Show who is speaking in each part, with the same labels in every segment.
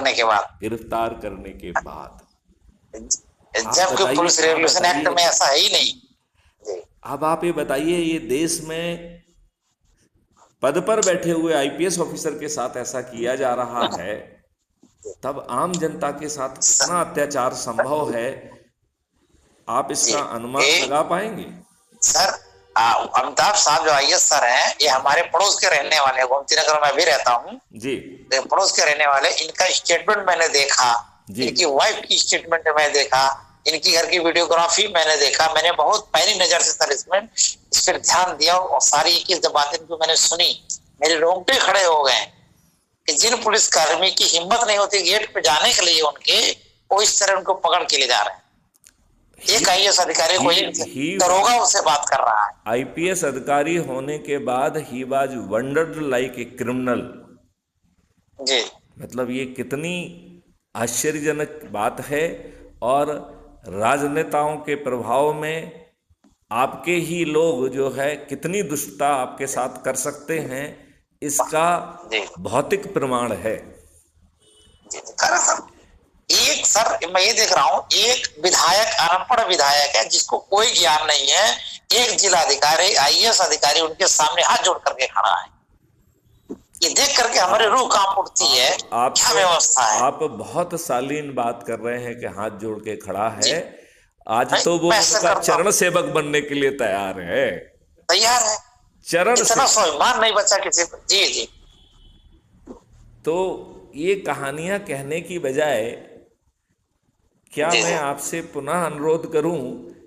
Speaker 1: करने के बाद,
Speaker 2: गिरफ्तार करने के बाद।
Speaker 1: जबकि पुलिस रेवोल्यूशन एक्ट में ऐसा है ही नहीं।
Speaker 2: अब आप ये बताइए, ये देश में पद पर बैठे हुए आईपीएस ऑफिसर के साथ ऐसा किया जा रहा है, तब आम जनता के साथ कितना अत्याचार संभव है, आप इसका अनुमान लगा पाएंगे?
Speaker 1: सर, अमिताभ साहब जो आईएएस सर हैं, ये हमारे पड़ोस के रहने वाले, गोमती नगर में भी रहता हूँ
Speaker 2: जी,
Speaker 1: पड़ोस के रहने वाले। इनका स्टेटमेंट मैंने देखा, इनकी वाइफ की स्टेटमेंट मैंने देखा, इनकी घर की वीडियोग्राफी मैंने देखा। मैंने बहुत पैनी नजर से सर इसमें इस पर ध्यान दिया और सारी एक बातें इनको मैंने सुनी, मेरे रोंगटे खड़े हो गए कि जिन पुलिसकर्मी की हिम्मत नहीं होती गेट पे जाने के लिए उनके, वो इस तरह उनको पकड़ के ले जा रहे हैं। एक आईएएस अधिकारी को दरोगा उससे बात कर रहा है।
Speaker 2: आईपीएस अधिकारी होने के बाद he was wondered like a criminal.
Speaker 1: जी,
Speaker 2: मतलब ये कितनी आश्चर्यजनक बात है। और राजनेताओं के प्रभाव में आपके ही लोग जो है कितनी दुष्टता आपके साथ कर सकते हैं, इसका भौतिक प्रमाण है।
Speaker 1: एक सर मैं ये देख रहा हूँ, एक विधायक, अनपढ़ विधायक है जिसको कोई ज्ञान नहीं है, एक जिलाधिकारी आईएएस अधिकारी उनके सामने हाथ जोड़ करके खड़ा है। ये देख करके हमारे रूह कांप उठती है। क्या व्यवस्था है?
Speaker 2: आप बहुत शालीन बात कर रहे हैं कि हाथ जोड़ के खड़ा है। आज तो वो उनका चरण सेवक बनने के लिए तैयार है।
Speaker 1: चरण, इतना स्वाभिमान नहीं बचा किसी को। जी जी।
Speaker 2: तो ये कहानियां कहने की बजाय क्या मैं आपसे पुनः अनुरोध करूं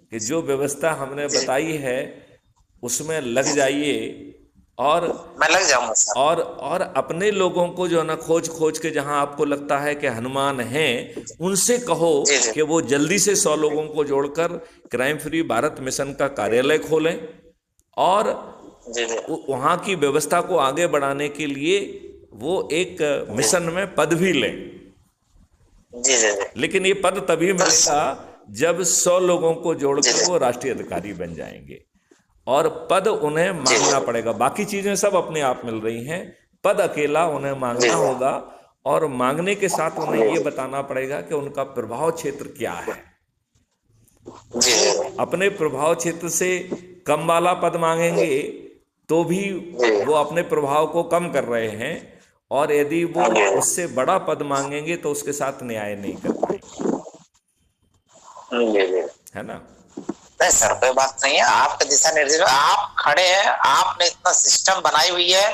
Speaker 2: कि जो व्यवस्था हमने बताई है उसमें लग जाइए, और
Speaker 1: मैं लग जाऊंगा सर।
Speaker 2: और अपने लोगों को जो ना खोज के जहां आपको लगता है कि हनुमान हैं, उनसे कहो कि वो जल्दी से 100 लोगों को जोड़कर क्राइम फ्री भारत मिशन का कार्यालय खोलें और वहां की व्यवस्था को आगे बढ़ाने के लिए वो एक मिशन में पद भी लें। लेकिन ये पद तभी मिलेगा जब 100 लोगों को जोड़कर वो राष्ट्रीय अधिकारी बन जाएंगे, और पद उन्हें मांगना पड़ेगा। बाकी चीजें सब अपने आप मिल रही हैं, पद अकेला उन्हें मांगना होगा, और मांगने के साथ उन्हें ये बताना पड़ेगा कि उनका प्रभाव क्षेत्र क्या है। अपने प्रभाव क्षेत्र से कम वाला पद मांगेंगे तो भी वो अपने प्रभाव को कम कर रहे हैं, और यदि वो उससे बड़ा पद मांगेंगे तो उसके साथ न्याय नहीं कर पाएंगे, है ना?
Speaker 1: नहीं सर, कोई बात नहीं है। आपके दिशा निर्देश, आप खड़े हैं, आपने इतना सिस्टम बनाई हुई है